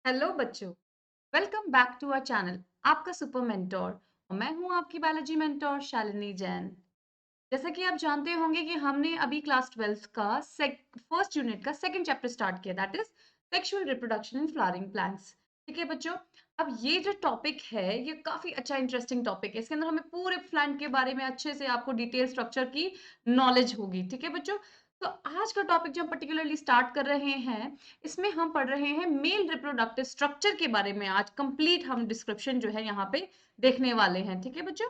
Hello बच्चों, welcome back to our channel आपका super mentor. और मैं हूं आपकी बायोलॉजी मेंटोर शालिनी जैन। जैसा कि आप जानते होंगे कि हमने अभी क्लास 12 का फर्स्ट यूनिट का सेकंड चैप्टर स्टार्ट किया, that is sexual reproduction in flowering plants. ठीक है बच्चों, अब ये जो टॉपिक है ये काफी अच्छा इंटरेस्टिंग टॉपिक है। इसके अंदर हमें पूरे प्लांट के बारे में अच्छे से आपको डिटेल स्ट्रक्चर की नॉलेज होगी। ठीक है बच्चों, तो आज का टॉपिक जो हम पर्टिकुलरली स्टार्ट कर रहे हैं, इसमें हम पढ़ रहे हैं मेल रिप्रोडक्टिव स्ट्रक्चर के बारे में। आज कंप्लीट हम डिस्क्रिप्शन जो है यहाँ पे देखने वाले हैं। ठीक है बच्चों,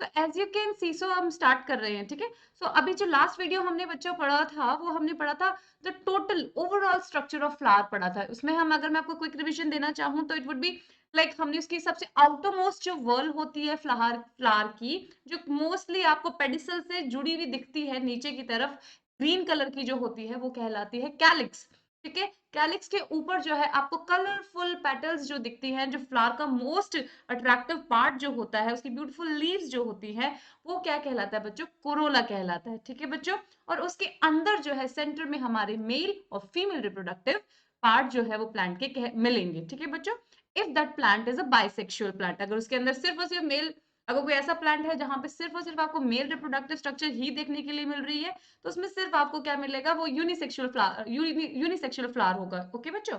तो एज यू कैन सी, सो हम स्टार्ट कर रहे हैं। ठीक है, सो अभी जो लास्ट वीडियो हमने बच्चों पढ़ा था वो हमने पढ़ा था the total overall structure of flower पढ़ा था। उसमें हम, अगर मैं आपको क्विक रिवीजन देना चाहूँ तो इट वुड बी लाइक हमने उसकी सबसे आउटर मोस्ट जो वर्ल होती है फ्लावर फ्लावर की, जो मोस्टली आपको पेडिसल से जुड़ी हुई दिखती है नीचे की तरफ, ग्रीन कलर की जो होती है वो कहलाती है कैलिक्स। ठीक है, कैलिक्स के ऊपर जो है आपको कलरफुल पेटल्स जो दिखती हैं, जो फ्लावर का मोस्ट अट्रैक्टिव पार्ट जो होता है, उसकी ब्यूटीफुल लीव्स जो होती हैं, वो क्या कहलाता है बच्चों? कोरोला कहलाता है। ठीक है बच्चों, और उसके अंदर जो है सेंटर में हमारे मेल और फीमेल रिप्रोडक्टिव पार्ट जो है वो प्लांट के मिलेंगे। ठीक है बच्चों, if that plant is a bisexual plant, अगर उसके अंदर सिर्फ और सिर्फ मेल, अगर कोई ऐसा प्लांट है जहां पे सिर्फ और सिर्फ आपको मेल रिप्रोडक्टिव स्ट्रक्चर ही देखने के लिए मिल रही है, तो उसमें सिर्फ आपको क्या मिलेगा? वो यूनिसेक्सुअल फ्लावर, यूनिसेक्सुअल फ्लावर होगा। ओके बच्चों,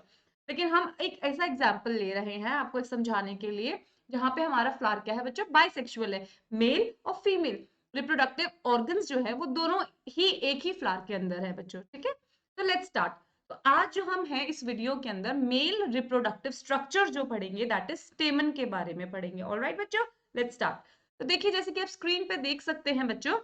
लेकिन हम एक ऐसा एग्जाम्पल ले रहे हैं आपको समझाने के लिए जहां पे हमारा फ्लावर क्या है बच्चों? बाइसेक्सुअल है, मेल और फीमेल रिप्रोडक्टिव ऑर्गन्स जो है वो दोनों ही एक ही फ्लावर के अंदर है बच्चों। ठीक है, तो लेट्स स्टार्ट। तो आज जो हम हैं इस वीडियो के अंदर मेल रिप्रोडक्टिव स्ट्रक्चर जो पढ़ेंगे, दैट इज स्टेमन के बारे में पढ़ेंगे। ऑलराइट बच्चों, लेट्स स्टार्ट। तो देखिए, जैसे कि आप स्क्रीन पे देख सकते हैं बच्चों,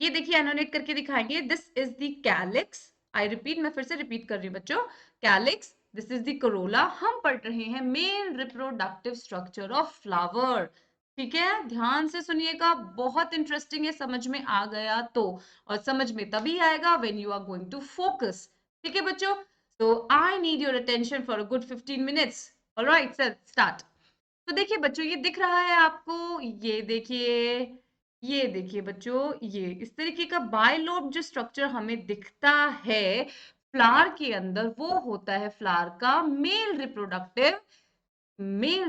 ये देखिए एनोनेट करके दिखाएंगे, this is the calyx. I repeat, मैं फिर से रिपीट कर रही हूँ बच्चों, calyx, this is the Corolla. हम पढ़ रहे हैं male reproductive structure of flower. ठीक है, ध्यान से सुनिएगा, बहुत इंटरेस्टिंग है, समझ में आ गया तो। और समझ में तभी आएगा when you are going to focus. ठीक है बच्चों, so I need your attention for a good 15 minutes. All right, sir, start. तो देखिए बच्चों, ये दिख रहा है आपको, ये देखिए बच्चों, ये इस तरीके का बायलोब जो स्ट्रक्चर हमें दिखता है फ्लावर के अंदर, वो होता है फ्लावर का मेल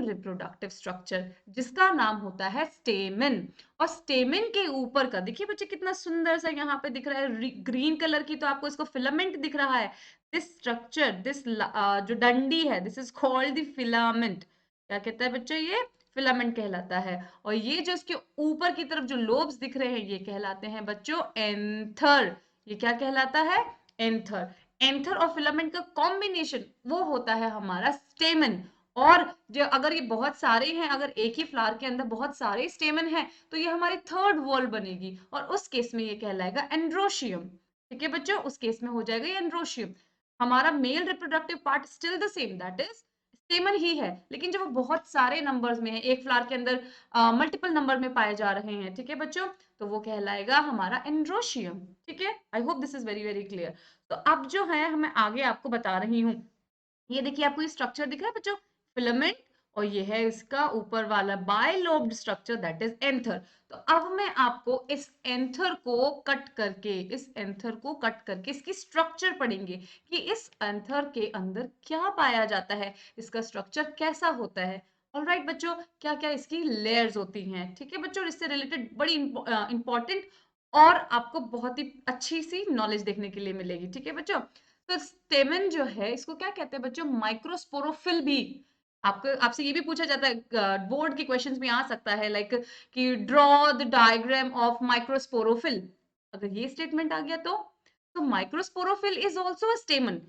रिप्रोडक्टिव स्ट्रक्चर, जिसका नाम होता है स्टेमन। और स्टेमन के ऊपर का देखिए बच्चे कितना सुंदर सा यहाँ पे दिख रहा है, ग्रीन कलर की, तो आपको इसको फिलामेंट दिख रहा है। दिस स्ट्रक्चर, दिस जो डंडी है, this is called the filament. क्या कहता है बच्चों? ये फिलामेंट कहलाता है। और ये जो इसके ऊपर की तरफ जो लोब्स दिख रहे हैं, ये कहलाते हैं बच्चों एंथर। ये क्या कहलाता है? एंथर। एंथर और फिलामेंट का कॉम्बिनेशन वो होता है हमारा स्टेमन। और जो अगर ये बहुत सारे हैं, अगर एक ही फ्लावर के अंदर बहुत सारे स्टेमन हैं, तो ये हमारी थर्ड वॉल बनेगी, और उस केस में ये कहलाएगा एंड्रोशियम। ठीक है बच्चों, उस केस में हो जाएगा ये एंड्रोशियम। हमारा male reproductive part still the same, that is stamen ही है, लेकिन जब वो बहुत सारे नंबर्स में है, एक फ्लावर के अंदर मल्टीपल नंबर में पाए जा रहे हैं, ठीक है बच्चों, तो वो कहलाएगा हमारा एंड्रोशियम। ठीक है, आई hope this is very very clear. तो अब जो है मैं आगे आपको बता रही हूँ, ये देखिए आपको ये स्ट्रक्चर दिख रहा है बच्चों, फिलामेंट, और ये है इसका ऊपर वाला bilobed structure, that is anther. तो अब मैं आपको इस एंथर को कट करके इसकी स्ट्रक्चर पढ़ेंगे कि इस एंथर के अंदर क्या पाया जाता है, इसका स्ट्रक्चर कैसा होता है। ऑलराइट बच्चों, क्या क्या इसकी लेयर्स होती हैं। ठीक है बच्चों, इससे रिलेटेड बड़ी इंपॉर्टेंट और आपको बहुत ही अच्छी सी नॉलेज देखने के लिए मिलेगी। ठीक है बच्चों, तो स्टेमन जो है इसको क्या कहते हैं बच्चों? माइक्रोस्पोरोफिल भी। आपको आपसे ये भी पूछा जाता है, बोर्ड के क्वेश्चंस में आ सकता है, लाइक कि draw the diagram of microsporophyll. अगर ये स्टेटमेंट आ गया तो microsporophyll is also a स्टेमन।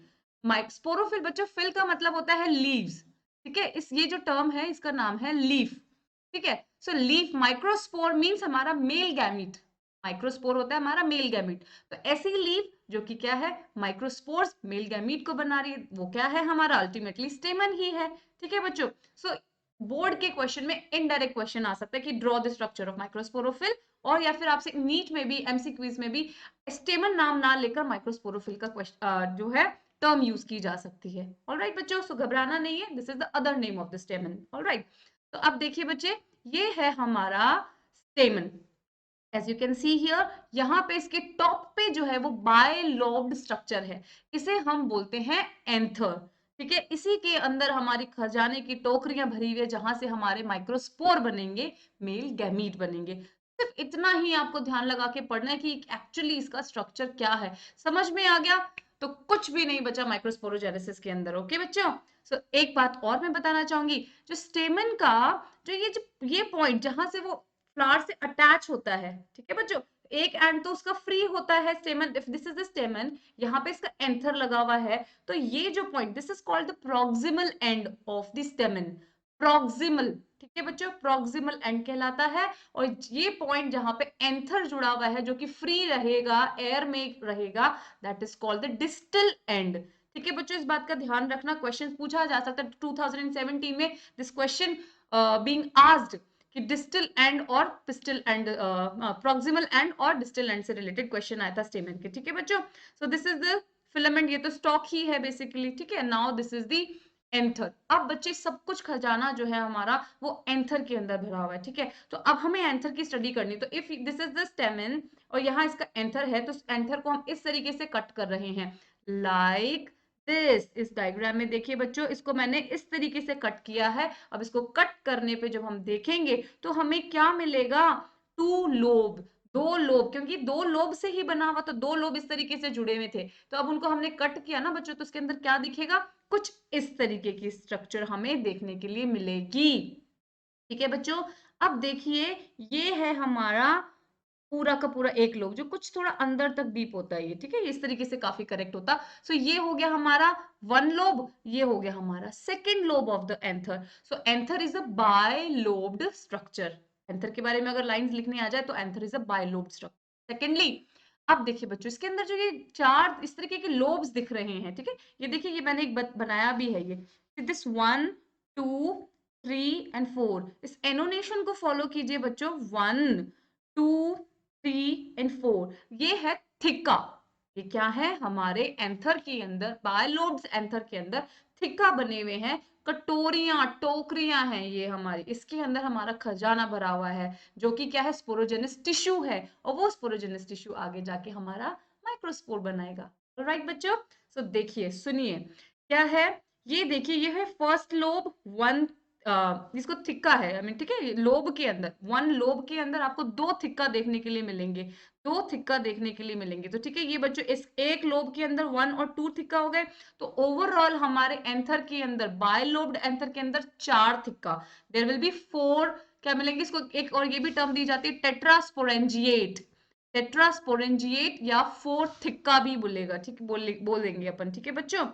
Sporophyll बच्चों, फिल का मतलब होता है लीव्स। ठीक है, इस ये जो टर्म है इसका नाम है लीफ। ठीक है, सो लीफ, माइक्रोस्पोर मींस हमारा मेल गैमीट। माइक्रोस्पोर होता है हमारा मेल गैमीट। तो ऐसी लीफ जो कि क्या है? माइक्रोस्पोर्स मेल गैमीट को बना रही है, वो क्या है? हमारा अल्टीमेटली स्टेमन ही है। ठीक है बच्चों, सो बोर्ड के क्वेश्चन में इनडायरेक्ट क्वेश्चन आ सकता है कि draw the structure of microsporophyll, और या फिर आपसे नीट में भी, एमसीक्यूज में भी स्टेमन नाम ना लेकर माइक्रोस्पोरोफिल का क्वेश्चन जो है टर्म यूज की जा सकती है। ऑलराइट बच्चों, सो घबराना नहीं है, this is the other name of the stamen. Alright, तो अब देखिए बच्चे, ये है हमारा stamen. As you can see here, यहाँ पे इसके टॉप पे जो है वो बायलोब्ड स्ट्रक्चर है, इसे हम बोलते हैं एंथर। ठीक है, इसी के अंदर हमारी खजाने की टोकरियां भरी हुई है जहां से हमारे माइक्रोस्पोर बनेंगे, मेल गैमीट बनेंगे। सिर्फ इतना ही आपको ध्यान लगा के पढ़ना है कि एक्चुअली इसका स्ट्रक्चर क्या है। समझ में आ गया तो कुछ भी नहीं बचा माइक्रोस्पोरोजेनेसिस के अंदर। ओके बच्चों, सो एक बात और मैं बताना चाहूंगी, जो स्टेमन का जो ये पॉइंट जहां से वो फ्लावर से अटैच होता है, ठीक है बच्चों, एक एंड तो उसका फ्री होता है स्टेमन, इफ दिस इज द स्टेमन, यहाँ पे इसका एंथर लगा हुआ है, तो ये जो point, this is called the proximal end of the स्टेमन। Proximal, ठीक है बच्चों, प्रॉक्सिमल एंड कहलाता है। और ये पॉइंट जहां पे एंथर जुड़ा हुआ है जो कि फ्री रहेगा, एयर में रहेगा, that is called the distal end. ठीक है बच्चों, इस बात का ध्यान रखना, क्वेश्चन पूछा जा सकता है 2017 में, दिस क्वेश्चन बीइंग आस्क्ड कि डिस्टल एंड और पिस्टल एंड, प्रॉक्सिमल एंड और डिस्टल एंड से रिलेटेड क्वेश्चन आया था स्टेमन के। ठीक है बच्चों, so this is the filament, ये तो स्टॉक ही है बेसिकली। ठीक है, now this is the anther. अब बच्चे सब कुछ खजाना जो है हमारा वो एंथर के अंदर भरा हुआ है। ठीक है, तो अब हमें एंथर की स्टडी करनी, तो इफ दिस इज द स्टेमन और यहाँ इसका एंथर है, तो एंथर को हम इस तरीके से कट कर रहे हैं, लाइक दिस। इस डायग्राम में देखिए बच्चों, इसको मैंने इस तरीके से कट किया है। अब इसको कट करने पे जब हम देखेंगे तो हमें क्या मिलेगा, टू लोब, दो लोब, क्योंकि दो लोब से ही बना हुआ, तो दो लोब इस तरीके से जुड़े हुए थे। तो अब उनको हमने कट किया ना बच्चों, तो उसके अंदर क्या दिखेगा, कुछ इस तरीके की स्ट्रक्चर हमें देखने के लिए मिलेगी। ठीक है बच्चों, अब देखिए, ये है हमारा पूरा का पूरा एक लोब, जो कुछ थोड़ा अंदर तक डीप होता है ये। ठीक है, इस तरीके से काफी करेक्ट होता। सो ये हो गया हमारा वन लोब, ये हो गया हमारा second lobe of the anther. So anther is a bi lobed structure. Anther के बारे में अगर लाइंस लिखनी आ जाए तो anther is a bi lobed structure. Secondly, अब देखिए बच्चों, इसके अंदर जो ये चार इस तरीके के लोब्स दिख रहे हैं, ठीक है, ये देखिए, ये मैंने एक बनाया भी है, ये दिस 1 2 3 एंड 4, इस एनोनेशन को फॉलो कीजिए बच्चों, 1 2 3 एंड 4, ये है थिक्का। ये क्या है, हमारे एंथर के अंदर, बायलोब्स एंथर के अंदर थिक्का बने हुए हैं, कटोरियां टोकरियां हैं ये हमारी, इसके अंदर हमारा खजाना भरा हुआ है, जो कि क्या है, स्पोरोजेनस टिश्यू है, और वो स्पोरोजेनस टिश्यू आगे जाके हमारा माइक्रोस्पोर बनाएगा। राइट बच्चों, सो देखिए सुनिए, क्या है, ये देखिए, ये है फर्स्ट लोब, वन, इसको थिक्का है, आई मीन, ठीक है, लोब के अंदर, वन लोब के अंदर आपको दो थिक्का देखने के लिए मिलेंगे, दो थिक्का देखने के लिए मिलेंगे। तो ठीक है, ये बच्चों इस एक लोब के अंदर वन और टू थिक्का हो गए, तो ओवरऑल हमारे एंथर के अंदर, बाय लोब्ड एंथर के अंदर चार थिक्का, देयर विल बी फोर, क्या मिलेंगे इसको, एक और ये भी टर्म दी जाती है टेट्रास्पोरेंजिएट, टेट्रास्पोरेंजिएट या फोर थिक्का भी बोलेगा, ठीक, बोलेंगे अपन। ठीक है बच्चों,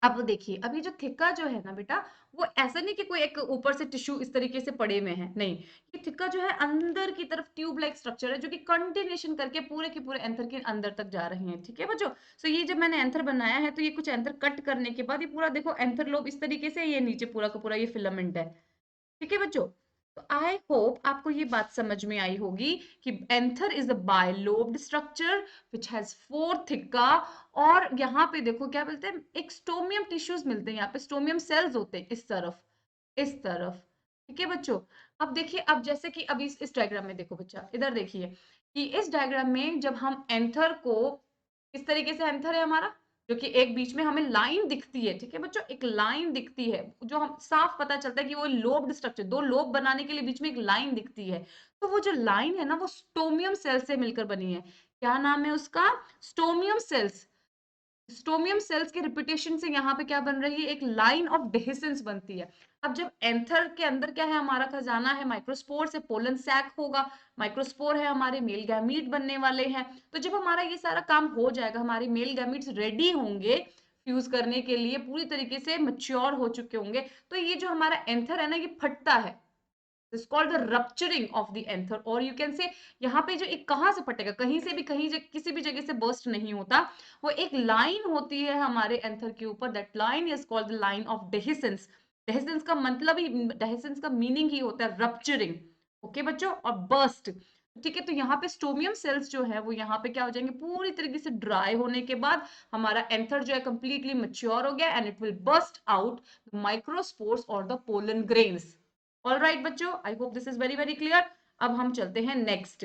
अब देखिए, अब ये जो थिक्का जो है ना बेटा, वो ऐसा नहीं कि कोई एक ऊपर से टिश्यू इस तरीके से पड़े हुए हैं, नहीं, ये थिक्का जो है अंदर की तरफ ट्यूब लाइक स्ट्रक्चर है, जो कि कंटिन्यूएशन करके पूरे के पूरे एंथर के अंदर तक जा रहे हैं। ठीक है बच्चों, सो ये जब मैंने एंथर बनाया है, तो ये कुछ एंथर कट करने के बाद ये पूरा देखो एंथर लोब इस तरीके से, ये नीचे पूरा का पूरा ये फिलामेंट है। ठीक है बच्चों, तो आई होप आपको ये बात समझ में आई होगी कि anther is a bilobed structure which has four theca, और यहाँ पे देखो क्या मिलते हैं, एक स्टोमियम टिश्यूज मिलते हैं, यहाँ पे स्टोमियम सेल्स होते हैं इस तरफ, इस तरफ। ठीक है बच्चों, अब देखिए, अब जैसे कि अभी इस डायग्राम में देखो बच्चा, इधर देखिए कि इस डायग्राम में जब हम एंथर को, इस तरीके से एंथर है हमारा, जो कि एक बीच में हमें लाइन दिखती है। ठीक है बच्चों, एक लाइन दिखती है, जो हम साफ पता चलता है कि वो लोब्ड स्ट्रक्चर, दो लोब बनाने के लिए बीच में एक लाइन दिखती है, तो वो जो लाइन है ना, वो स्टोमियम सेल से मिलकर बनी है। क्या नाम है उसका, स्टोमियम सेल्स। स्टोमियम सेल्स के रिपीटेशन से यहाँ पे क्या बन रही है, एक लाइन ऑफ डेहिसेंस बनती है। अब जब एंथर के अंदर क्या है, हमारा खजाना है माइक्रोस्पोर से, पोलन सैक होगा, माइक्रोस्पोर है, हमारे मेल गैमीट बनने वाले हैं। तो जब हमारा ये सारा काम हो जाएगा, हमारे मेल गैमीट्स रेडी होंगे फ्यूज करने के लिए, पूरी तरीके से मैच्योर हो चुके होंगे, तो ये जो हमारा एंथर है ना, ये फटता है, this called the rupturing of the anther, और यू कैन से, यहाँ पे जो एक कहाँ से फटेगा, कहीं से भी, किसी भी जगह से बर्स्ट नहीं होता, वो एक लाइन होती है हमारे एंथर के ऊपर, that line is called the line of dehiscence. Dehiscence का मतलब ही, डेहिसेंस का मीनिंग ही होता है रप्चरिंग। ओके बच्चों, और बर्स्ट। ठीक है, तो यहाँ पे स्टोमियम सेल्स जो है वो यहाँ पे क्या हो जाएंगे, पूरी तरीके से ड्राई होने के बाद हमारा एंथर जो है कंप्लीटली मैच्योर हो गया, and it will burst out microspores और the pollen grains. All right बच्चों, I hope this is very very clear. अब हम चलते हैं नेक्स्ट।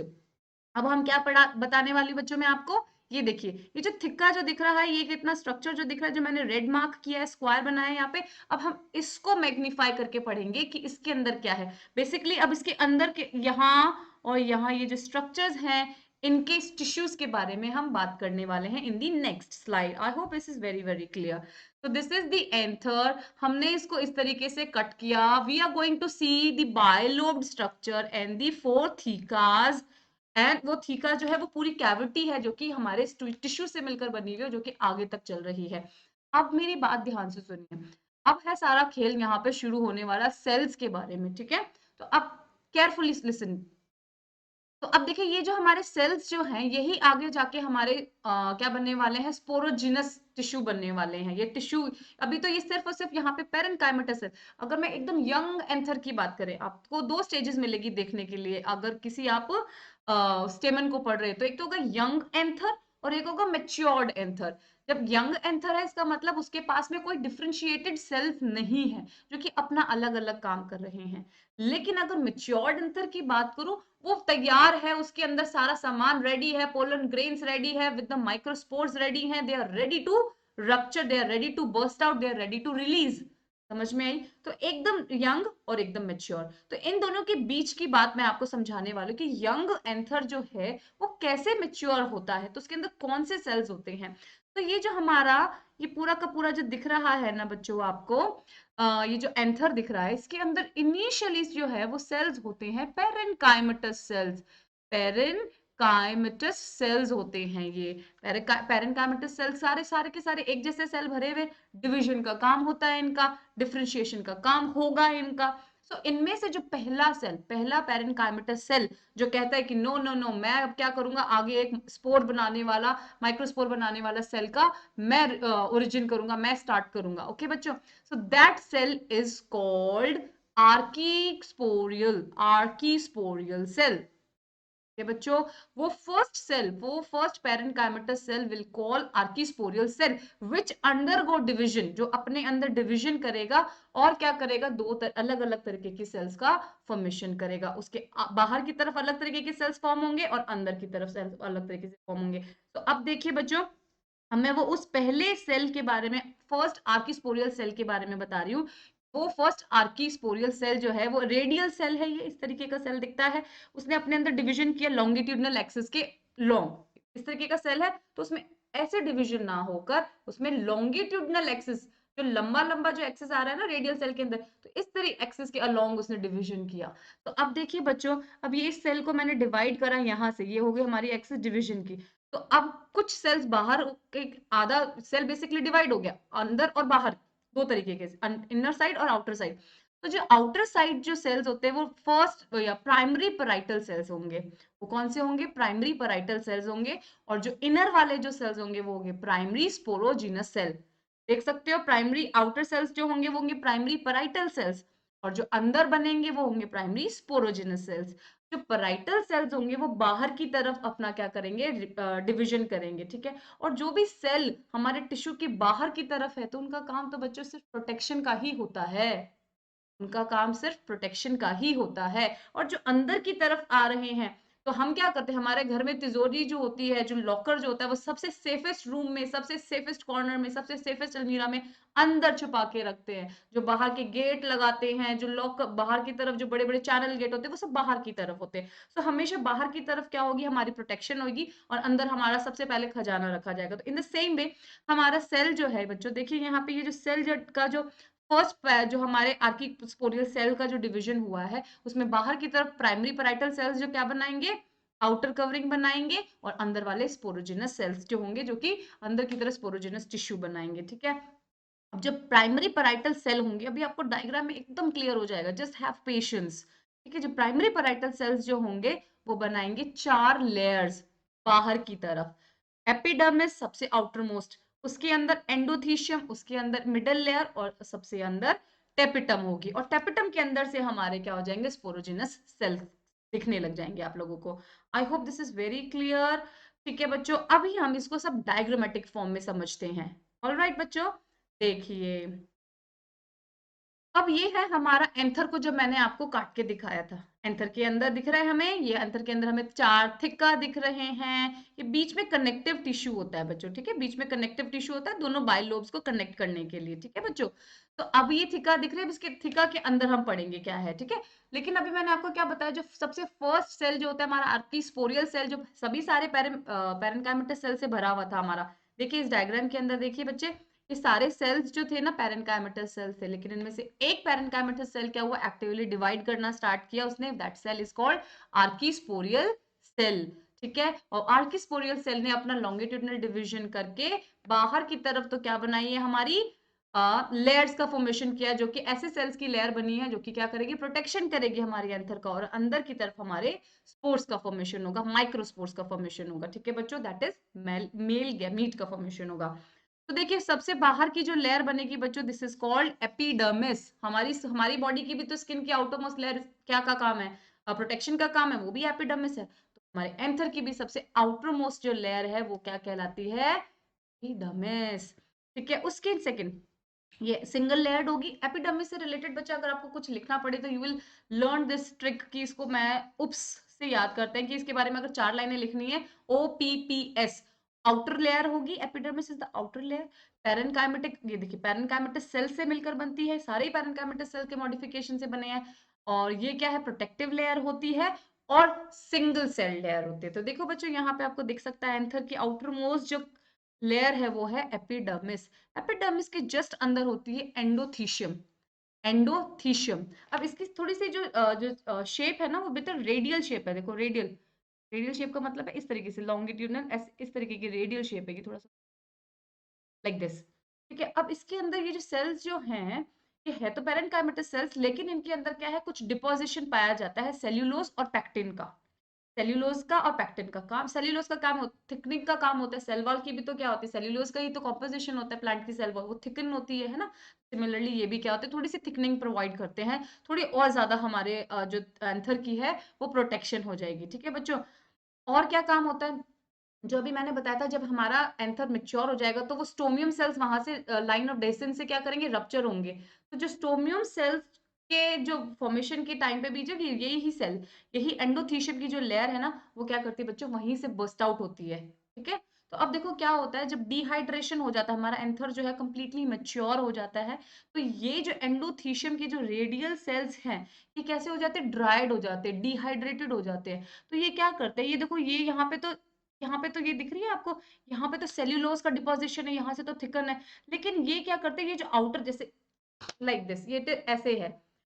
अब हम क्या पढ़ा बताने वाली बच्चों में आपको, ये देखिए, ये जो थिक्का जो दिख रहा है, ये कितना स्ट्रक्चर जो दिख रहा है, जो मैंने रेड मार्क किया है, स्क्वायर बनाया है यहाँ पे, अब हम इसको मैग्नीफाई करके पढ़ेंगे कि इसके अंदर क्या है। बेसिकली अब इसके अंदर के यहाँ और यहाँ ये जो स्ट्रक्चर्स हैं, इनके टिश्यूज के बारे में हम बात करने वाले हैं in the next slide. I hope this is very very clear. तो दिस इज द एंथर, हमने इसको इस तरीके से कट किया। We are going to see the bilobed structure and the four thecae, एंड वो थीका जो है वो पूरी कैविटी है जो कि हमारे टिश्यू से मिलकर बनी हुई है, जो कि आगे तक चल रही है। अब मेरी बात ध्यान से सुनिए, अब है सारा खेल यहाँ पे शुरू होने वाला सेल्स के बारे में, ठीक है। तो अब केयरफुली लिसन। तो अब देखिए, ये जो हमारे सेल्स जो हैं, यही आगे जाके हमारे क्या बनने वाले हैं, स्पोरोजिनस टिश्यू बनने वाले हैं। ये टिश्यू, अभी तो ये सिर्फ और सिर्फ यहाँ पे पेरेन्काइमेटस है। अगर मैं एकदम यंग एंथर की बात करें, आपको दो स्टेजेस मिलेगी देखने के लिए अगर किसी आप स्टेमन को पढ़ रहे हैं। तो एक तो होगा यंग एंथर और एक होगा मेच्योर्ड एंथर। जब यंग एंथर है, इसका मतलब उसके पास में कोई डिफरेंशिएटेड सेल्स नहीं है जो कि अपना अलग अलग काम कर रहे हैं। लेकिन अगर मेच्योर्ड एंथर की बात करूं, वो तैयार है, उसके अंदर सारा सामान रेडी है, पोलन ग्रेन्स रेडी है, विद द माइक्रोस्पोर्स रेडी हैं, they are ready to rupture, they are ready to burst out, they are ready to release. समझ में आई? तो एकदम यंग और एकदम मेच्योर, तो इन दोनों के बीच की बात मैं आपको समझाने वाली हूँ कि यंग एंथर जो है वो कैसे मेच्योर होता है, तो उसके अंदर कौन से सेल्स होते हैं। तो ये जो हमारा ये पूरा का पूरा जो दिख रहा है ना बच्चों आपको, ये जो एंथर दिख रहा है, इसके अंदर इनिशियली जो है वो सेल्स होते हैं पेरेन्काइमेटस सेल्स। पेरेन्काइमेटस सेल्स होते हैं ये। पेरेन्काइमेटस सेल्स सारे सारे के सारे एक जैसे सेल भरे हुए, डिवीजन का काम होता है इनका, डिफरेंशिएशन का काम होगा इनका। सो इनमें से जो पहला सेल, पहला पेरेन्काइमेटस सेल जो कहता है कि नो नो नो, मैं अब क्या करूंगा, आगे एक स्पोर बनाने वाला, माइक्रोस्पोर बनाने वाला सेल का मैं ओरिजिन करूंगा, मैं स्टार्ट करूंगा। ओके बच्चों, so that cell is called archisporial cell। ये बच्चों, वो फर्स्ट सेल, वो first parenchymatous cell will call archesporial cell, which undergo division, जो अपने अंदर डिवीजन करेगा और क्या करेगा, अलग अलग तरीके की सेल्स का फॉर्मेशन करेगा। उसके बाहर की तरफ अलग तरीके के सेल्स फॉर्म होंगे और अंदर की तरफ सेल्स अलग तरीके से फॉर्म होंगे। तो अब देखिए बच्चों, मैं वो उस पहले सेल के बारे में, फर्स्ट आर्कीस्पोरियल सेल के बारे में बता रही हूँ। वो फर्स्ट आर्कीस्पोरियल सेल जो है वो रेडियल सेल है, ये इस तरीके का सेल दिखता है। उसने अपने अंदर डिवीजन किया लॉन्गिट्यूडनल एक्सिस के लॉन्ग, इस तरीके का सेल है। तो उसमें ऐसे डिवीजन ना होकर उसमें लॉन्गिट्यूडनल एक्सिस, जो लंबा लंबा जो एक्सिस आ रहा है ना रेडियल सेल के अंदर, तो इस तरह एक्सिस के अलोंग उसने डिवीजन किया। तो अब देखिए बच्चों, अब ये इस सेल को मैंने डिवाइड करा यहाँ से, ये हो गई हमारी एक्सिस डिवीजन की। तो अब कुछ सेल्स बाहर, एक आधा सेल बेसिकली डिवाइड हो गया अंदर और बाहर, दो तरीके के, इनर साइड और आउटर साइड। तो जो आउटर साइड जो सेल्स होते हैं वो फर्स्ट या प्राइमरी पेराइटल सेल्स होंगे। वो कौन से होंगे? प्राइमरी पेराइटल सेल्स होंगे। और जो इनर वाले जो सेल्स होंगे वो होंगे प्राइमरी स्पोरोजिनस सेल। देख सकते हो, प्राइमरी आउटर सेल्स जो होंगे वो होंगे प्राइमरी पेराइटल सेल्स, और जो अंदर बनेंगे वो होंगे प्राइमरी स्पोरोजिनस सेल्स। जो पेराइटल सेल्स होंगे वो बाहर की तरफ अपना क्या करेंगे, डिवीजन करेंगे, ठीक है। और जो भी सेल हमारे टिश्यू की बाहर की तरफ है, तो उनका काम तो बच्चों सिर्फ प्रोटेक्शन का ही होता है, उनका काम सिर्फ प्रोटेक्शन का ही होता है। और जो अंदर की तरफ आ रहे हैं, तो हम क्या करते हैं, हमारे घर में तिजोरी जो होती है, जो लॉकर जो होता है, वो सबसे सेफेस्ट रूम में, सबसे सेफेस्ट कॉर्नर में, सबसे सेफेस्ट अलमीरा में अंदर छुपा के रखते हैं। जो बाहर के गेट लगाते हैं, जो लॉक बाहर की तरफ जो बड़े बड़े चैनल गेट होते हैं, वो सब बाहर की तरफ होते हैं। तो हमेशा बाहर की तरफ क्या होगी, हमारी प्रोटेक्शन होगी, और अंदर हमारा सबसे पहले खजाना रखा जाएगा। तो इन द सेम वे हमारा सेल जो है बच्चों, देखिए यहाँ पे ये जो सेल का जो फर्स्ट जो हमारे आर्किस्पोरियल सेल का जो डिवीजन हुआ है, उसमें बाहर की तरफ प्राइमरी पेराइटल सेल्स जो क्या बनाएंगे, आउटर कवरिंग बनाएंगे, और अंदर वाले स्पोरोजिनस सेल्स जो होंगे जो कि अंदर की तरफ स्पोरोजिनस टिश्यू बनाएंगे, ठीक है। अब जब प्राइमरी पेराइटल सेल होंगे, अभी आपको डायग्राम में एकदम क्लियर हो जाएगा, जस्ट हैव पेशेंस, ठीक है। जो प्राइमरी पेराइटल सेल्स जो होंगे वो बनाएंगे 4 लेयर्स बाहर की तरफ। एपिडर्मिस सबसे आउटर मोस्ट, उसके अंदर एंडोथीशियम, उसके अंदर मिडल लेयर, और सबसे अंदर टेपिटम होगी। और टेपिटम के अंदर से हमारे क्या हो जाएंगे, स्पोरोजिनस सेल्स दिखने लग जाएंगे आप लोगों को। आई hope this is very clear, ठीक है बच्चों। अभी हम इसको सब डायग्रामेटिक फॉर्म में समझते हैं। ऑलराइट बच्चों, देखिए अब ये है हमारा एंथर को जब मैंने आपको काट के दिखाया था। एंथर के अंदर दिख रहा है हमें, ये एंथर के अंदर हमें 4 थिक्का दिख रहे हैं। ये बीच में कनेक्टिव टिश्यू होता है बच्चों, ठीक है? बीच में कनेक्टिव टिश्यू होता है दोनों बाइल लोब्स को कनेक्ट करने के लिए, ठीक है बच्चों? तो अब ये थिक्का दिख रहा है, इसके थिक्का के अंदर हम पढ़ेंगे क्या है, ठीक है? लेकिन अभी मैंने आपको क्या बताया, जो सबसे फर्स्ट सेल जो होता है हमारा आर्कीस्पोरियल सेल, जो सभी सारे पैरेन्काइमेटस सेल से भरा हुआ था हमारा। देखिए इस डायग्राम के अंदर देखिए बच्चे, ये सारे सेल्स जो थे ना पैरेन्काइमेटस सेल्स थे, लेकिन इनमें से एक पैरेन्काइमेटस सेल क्या हुआ, एक्टिवली डिवाइड करना स्टार्ट किया उसने। That cell is called archesporial cell, ठीक है? और आर्कीस्पोरियल सेल ने अपना लॉन्गिट्यूडनल डिवीजन करके बाहर की तरफ तो क्या बनाई है हमारी लेयर्स का फॉर्मेशन किया, जो कि ऐसे सेल्स की लेयर बनी है जो कि क्या करेगी, प्रोटेक्शन करेगी हमारी एंथर का, और अंदर की तरफ हमारे स्पोर्स का फॉर्मेशन होगा, माइक्रोस्पोर्स का फॉर्मेशन होगा, ठीक है बच्चों? दैट इज मेल गैमीट का फॉर्मेशन होगा। तो देखिए सबसे बाहर की जो लेयर बनेगी बच्चों, दिस इज कॉल्ड एपिडर्मिस। हमारी बॉडी की भी तो स्किन की आउटरमोस्ट लेयर क्या का काम है, प्रोटेक्शन का काम है, वो भी एपिडर्मिस है। तो हमारे एंथर की भी सबसे आउटरमोस्ट जो लेयर है वो क्या कहलाती है, एपिडर्मिस, ठीक है? उसके सेकंड ये सिंगल लेयर्ड होगी। एपिडर्मिस से रिलेटेड बच्चा अगर आपको कुछ लिखना पड़े तो you will learn this trick, कि इसको मैं उप्स से याद करते हैं कि इसके बारे में अगर 4 लाइनें लिखनी है, OPPS, आउटर लेयर होगी। Epidermis is the outer layer. Parenchymatic, ये देखिए पैरेन्काइमेटस सेल से मिलकर बनती है, सारे पैरेन्काइमेटस सेल के मॉडिफिकेशन से बने हैं। और ये क्या है, प्रोटेक्टिव लेयर होती है और सिंगल सेल लेयर होती है। तो देखो बच्चों यहाँ पे आपको दिख सकता है एंथर की आउटर मोस्ट जो लेयर है वो है एपिडर्मिस। एपिडर्मिस के जस्ट अंदर होती है एंडोथीशियम। एंडोथीशियम, अब इसकी थोड़ी सी जो शेप है ना वो बेहतर रेडियल शेप है। देखो रेडियल, रेडियल शेप का मतलब है इस तरीके से लॉन्गिट्यूडनल, इस तरीके की रेडियल शेप है, थोड़ा सा लाइक दिस, ठीक है? अब इसके अंदर ये जो सेल्स जो हैं, ये है तो पैरेन्काइमेटस सेल्स, लेकिन इनके अंदर क्या है, कुछ डिपोजिशन पाया जाता है सेल्यूलोज और पैक्टिन का। सेल्यूलोज का और पैक्टिन का काम, सेल्यूलोज का काम थिकनिंग का काम होता है। सेल वॉल की भी तो क्या होती है, सेल्यूलोज का ही तो कॉम्पोजिशन होता है प्लांट की सेल वॉल, वो थिकन होती है ना? सिमिलरली ये भी क्या होता है, थोड़ी सी थिकनिंग प्रोवाइड करते हैं, थोड़ी और ज्यादा हमारे जो एंथर की है वो प्रोटेक्शन हो जाएगी, ठीक है बच्चों? और क्या काम होता है, जो अभी मैंने बताया था, जब हमारा एंथर मैच्योर हो जाएगा तो वो स्टोमियम सेल्स वहां से लाइन ऑफ डेसिन से क्या करेंगे, रप्चर होंगे। तो जो स्टोमियम सेल्स के जो फॉर्मेशन के टाइम पे भी जब यही ही सेल, यही एंडोथीशियम की जो लेयर है ना, वो क्या करती है बच्चों, वहीं से बर्स्ट आउट होती है, ठीक है? तो अब देखो क्या होता है, जब डिहाइड्रेशन हो जाता है, हमारा एंथर जो है कंप्लीटली मैच्योर हो जाता है, तो ये जो एंडोथीशियम के जो रेडियल सेल्स हैं, ये कैसे हो जाते हैं, ड्राइड हो जाते हैं, डिहाइड्रेटेड हो जाते हैं। तो ये क्या करते हैं, ये देखो ये यहाँ पे तो ये दिख रही है आपको, यहाँ पे तो सेल्यूलोज का डिपोजिशन है, यहाँ से तो थिकन है। लेकिन ये क्या करते हैं, ये जो आउटर जैसे लाइक दिस, ये तो ऐसे है।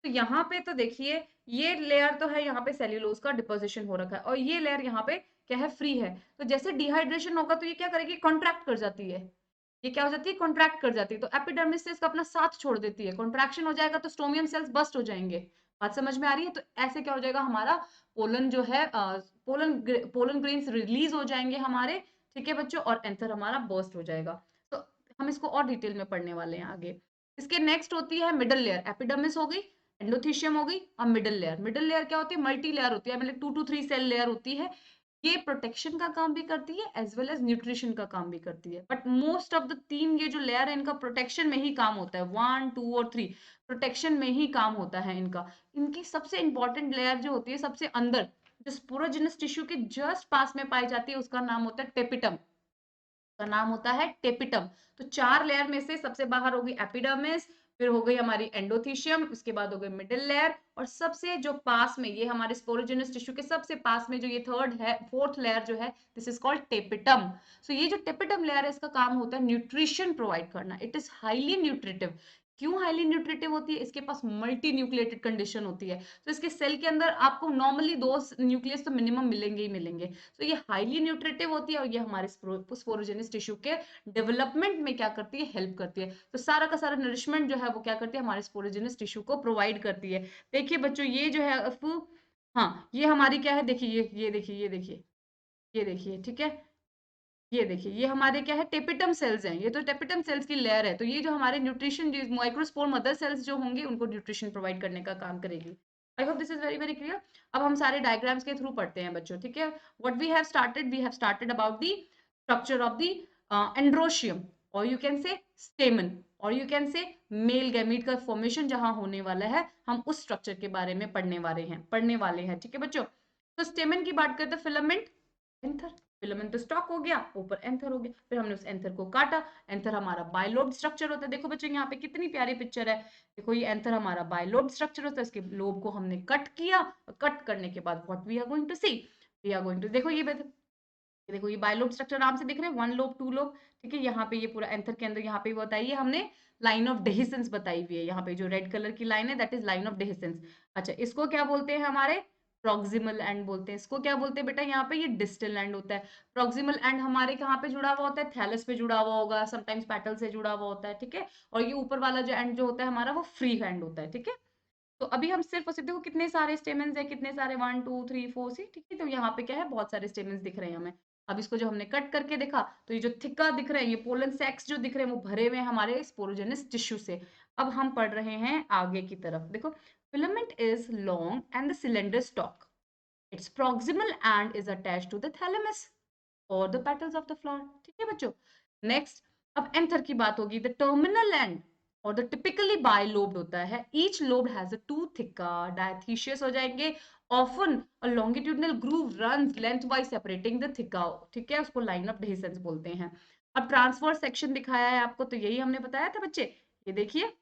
तो यहाँ पे तो देखिए ये लेयर तो है, यहाँ पे सेल्यूलोज का डिपोजिशन हो रखा है, और ये लेयर यहाँ पे क्या है, फ्री है। तो जैसे डिहाइड्रेशन होगा तो ये क्या करेगी, कॉन्ट्रैक्ट कर जाती है। ये क्या हो जाती है, कॉन्ट्रैक्ट कर जाती है। तो एपिडर्मिस से इसका अपना साथ छोड़ देती है, कॉन्ट्रैक्शन हो जाएगा तो स्टोमियम सेल्स बस्ट हो जाएंगे। बात समझ में आ रही है? तो ऐसे क्या हो जाएगा, हमारा पोलन जो है पोलन ग्रेन्स रिलीज हो जाएंगे हमारे, ठीक है बच्चों? और एंथर हमारा बर्स्ट हो जाएगा। तो हम इसको और डिटेल में पढ़ने वाले हैं आगे। इसके नेक्स्ट होती है मिडल लेयर। एपिडर्मिस हो गई, एंडोथीशियम हो गई, और मिडल लेयर। मिडल लेयर क्या होती है, मल्टी लेयर होती है, मतलब 2 to 3 सेल लेयर होती है। ये प्रोटेक्शन का काम भी करती है एज वेल एज न्यूट्रिशन का काम भी करती है, बट मोस्ट ऑफ द 3 ये जो लेयर है इनका प्रोटेक्शन में ही काम होता है। 1 2 और 3 प्रोटेक्शन में ही काम होता है इनका। इनकी सबसे इंपॉर्टेंट लेयर जो होती है सबसे अंदर, जो स्पोरोजेनस टिश्यू के जस्ट पास में पाई जाती है, उसका नाम होता है टेपिटम। का नाम होता है टेपिटम। तो 4 लेयर में से सबसे बाहर होगी एपिडर्मिस, फिर हो गई हमारी एंडोथीशियम, उसके बाद हो गई मिडिल लेयर, और सबसे जो पास में ये हमारे स्पोरोजेनस टिश्यू के सबसे पास में जो ये थर्ड है, फोर्थ लेयर जो है, दिस इज कॉल्ड टेपिटम। सो ये जो टेपिटम लेयर है इसका काम होता है न्यूट्रिशन प्रोवाइड करना। It is highly nutritive. क्यों हाईली न्यूट्रिटिव होती है, इसके पास मल्टी न्यूक्लिएटेड कंडीशन होती है। तो इसके सेल के अंदर आपको नॉर्मली 2 न्यूक्लियस तो मिनिमम मिलेंगे ही मिलेंगे। तो ये हाईली न्यूट्रिटिव होती है, और ये हमारे स्पोरोजेनिस टिश्यू के डेवलपमेंट में क्या करती है, हेल्प करती है। तो सारा का सारा नरिशमेंट जो है वो क्या करती है, हमारे स्पोरोजेनिस टिश्यू को प्रोवाइड करती है। देखिए बच्चों ये जो है हाँ ये हमारी क्या है, देखिए ये देखिए ये देखिए ये देखिए, ठीक है? ये देखिए ये हमारे क्या है, टेपिटम सेल्स हैं। ये तो टेपिटम सेल्स की लेयर है। तो ये जो हमारे न्यूट्रिशन माइक्रोस्पोर मदर सेल्स जो होंगे उनको न्यूट्रिशन प्रोवाइड करने का काम करेगी। आई hope this is very very clear. अब हम सारे डायग्राम्स के थ्रू पढ़ते हैं बच्चों, ठीक है? What we have started about the structure of the androecium, और यू कैन से स्टेमन, और you can say male gamete का फॉर्मेशन जहां होने वाला है, हम उस स्ट्रक्चर के बारे में पढ़ने वाले हैं। ठीक है बच्चों, तो स्टेमन की बात करते हैं, फिलामेंट, एंथर। फिलामेंट तो स्टॉक हो गया, ऊपर एंथर हो गया, फिर हमने उस एंथर को काटा। एंथर हमारा बायलोब स्ट्रक्चर होता है। देखो बच्चों यहाँ पे कितनी प्यारी पिक्चर है, देखो ये एंथर हमारा बायलोब स्ट्रक्चर होता है, इसके लोब को हमने कट किया, कट करने के बाद what we are going to see, we are going to, देखो ये बायलोब स्ट्रक्चर आराम से दिख रहे हैं, वन लोब, टू लोब। ठीक है, यहाँ पे ये पूरा एंथर के अंदर यहाँ पे बताइए हमने लाइन ऑफ डेहिसेंस बताई हुई है, यहाँ पे जो रेड कलर की लाइन है that is line of dehiscence. अच्छा, इसको क्या बोलते हैं, हमारे प्रॉक्सिमल एंड बोलते हैं। इसको क्या बोलते हैं बेटा, यहाँ पे ये डिस्टल एंड होता है। प्रॉक्सिमल एंड हमारे कहाँ पे जुड़ा हुआ होता है, थैलस पे जुड़ा हुआ होगा, समटाइम्स पेटल से जुड़ा हुआ होता है। ठीक है, और ये ऊपर वाला जो एंड जो होता है हमारा, वो फ्री हैंड होता है। ठीक है, तो अभी हम सिर्फ और सिर्फ देखो कितने सारे स्टेमेंस है, कितने सारे, 1 2 3 4 सी। ठीक है, तो यहाँ पे क्या है, बहुत सारे स्टेमेंस दिख रहे हैं हमें। अब इसको जो हमने कट करके देखा, तो ये जो थिक्का दिख रहे हैं, ये पोलन सैक्स जो दिख रहे हैं, वो भरे हुए हैं हमारे स्पोरोजेनस टिश्यू से। अब हम पढ़ रहे हैं आगे की तरफ। देखो, filament is long and the cylinder stock, it's proximal end is attached to the thalamus or the petals of the flower। ठीक है बच्चों, नेक्स्ट, अब एंथर की बात होगी। द टर्मिनल एंड और द टिपिकली बायलोब्ड होता है, each lobe has a two theca dithecous हो जाएंगे, often a longitudinal groove runs lengthwise separating the theca. ठीक है, उसको लाइन ऑफ डेहिसेंस बोलते हैं। अब ट्रांसवर्स सेक्शन दिखाया है आपको, तो यही हमने बताया था बच्चे, ये देखिए,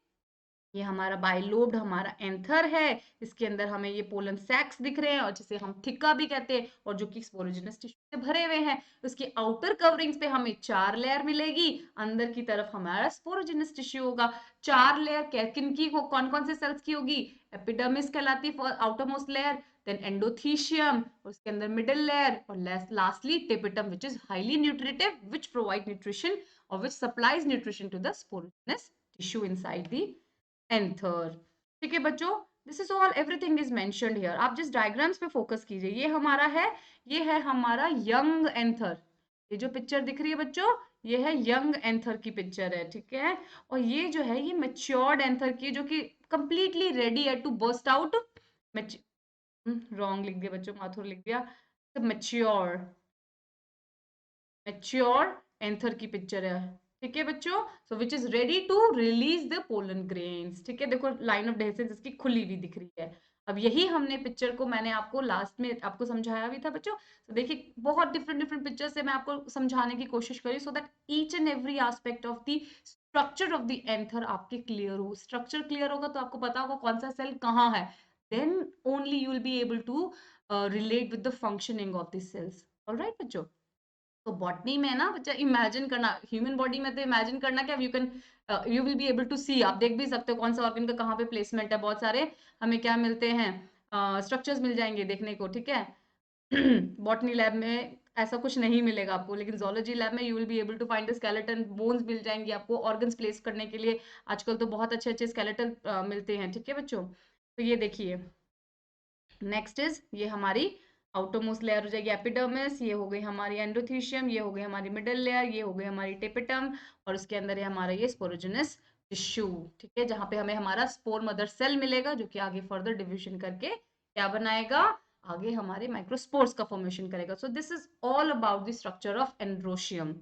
ये हमारा बाइलोब्ड हमारा एंथर है, इसके अंदर हमें ये पोलन सैक्स दिख रहे हैं, और जिसे हम थिक्का भी कहते हैं, और जो कि स्पोरोजिनस टिश्यू से भरे हुए हैं। उसकी आउटर कवरिंग्स पे हमें 4 लेयर मिलेगी, अंदर की तरफ हमारा स्पोरोजिनस टिश्यू होगा। 4 लेयर किन की, कौन कौन से सेल्स की होगी, एपिडर्मिस कहलाती है outermost layer, then endothecium, उसके अंदर मिडिल लेयर, और lastly tapetum which is highly nutritive, which provide nutrition और which supplies nutrition to the sporogenous tissue inside the anther. ठीक है बच्चों, this is all, everything is mentioned here. आप जिस diagrams पे फोकस कीजिए, ये हमारा है, ये है हमारा यंग एंथर। ये जो पिक्चर दिख रही है बच्चों, ये है यंग एंथर की पिक्चर है। ठीक है, और ये जो है, ये मैच्योर्ड एंथर की, जो कि कंप्लीटली रेडी है टू बर्स्ट आउट। रॉन्ग लिख दिया बच्चों, माथुर लिख दिया। मैच्योर, मैच्योर एंथर की पिक्चर है। ठीक है बच्चों, so which is ready to release the pollen grains. ठीक है, देखो लाइन ऑफ डेहिसेंस इसकी खुली हुई दिख रही है। अब यही हमने पिक्चर को मैंने आपको लास्ट में आपको समझाया भी था बच्चों। तो देखिए, बहुत डिफरेंट डिफरेंट पिक्चर से मैं आपको समझाने की कोशिश करी, so that each and every aspect of the structure of the anther आपके क्लियर हो। स्ट्रक्चर क्लियर होगा तो आपको पता होगा कौन सा सेल कहाँ है, then only you will be able to relate with the functioning of the cells. Alright बच्चों, तो बॉटनी में ना बच्चा इमेजिन करना, ह्यूमन बॉडी में तो इमेजिन करना क्या, you will be able to see, आप देख भी सकते हो कौन सा ऑर्गन का कहाँ पे प्लेसमेंट है। बहुत सारे हमें क्या मिलते हैं, स्ट्रक्चर्स मिल जाएंगे देखने को। ठीक है, बॉटनी लैब में ऐसा कुछ नहीं मिलेगा आपको, लेकिन जोलॉजी लैब में you will be able to find the skeleton, bones मिल जाएंगी आपको ऑर्गन्स प्लेस करने के लिए। आजकल तो बहुत अच्छे अच्छे स्केलेटन मिलते हैं। ठीक है बच्चों, तो ये देखिए, नेक्स्ट इज, ये हमारी आउटरमोस्ट लेयर हो जाएगी एपिडर्मिस, ये हो गई हमारी एंडोथीशियम, ये हो गई हमारी मिडिल लेयर, ये हो गई हमारी टेपिटम, और उसके अंदर है हमारा ये स्पोरोजेनस टिश्यू। ठीक है, जहां पे हमें हमारा स्पोर मदर सेल मिलेगा, जो कि आगे फर्दर डिविजन करके क्या बनाएगा, आगे हमारे माइक्रोस्पोर्स का फॉर्मेशन करेगा। So this is all about the structure of androecium.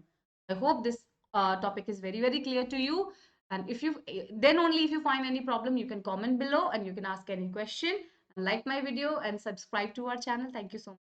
I hope this topic is very very clear to you, and if you, then only if you find any problem, you can comment below and you can ask any question. Like my video and subscribe to our channel. Thank you so much.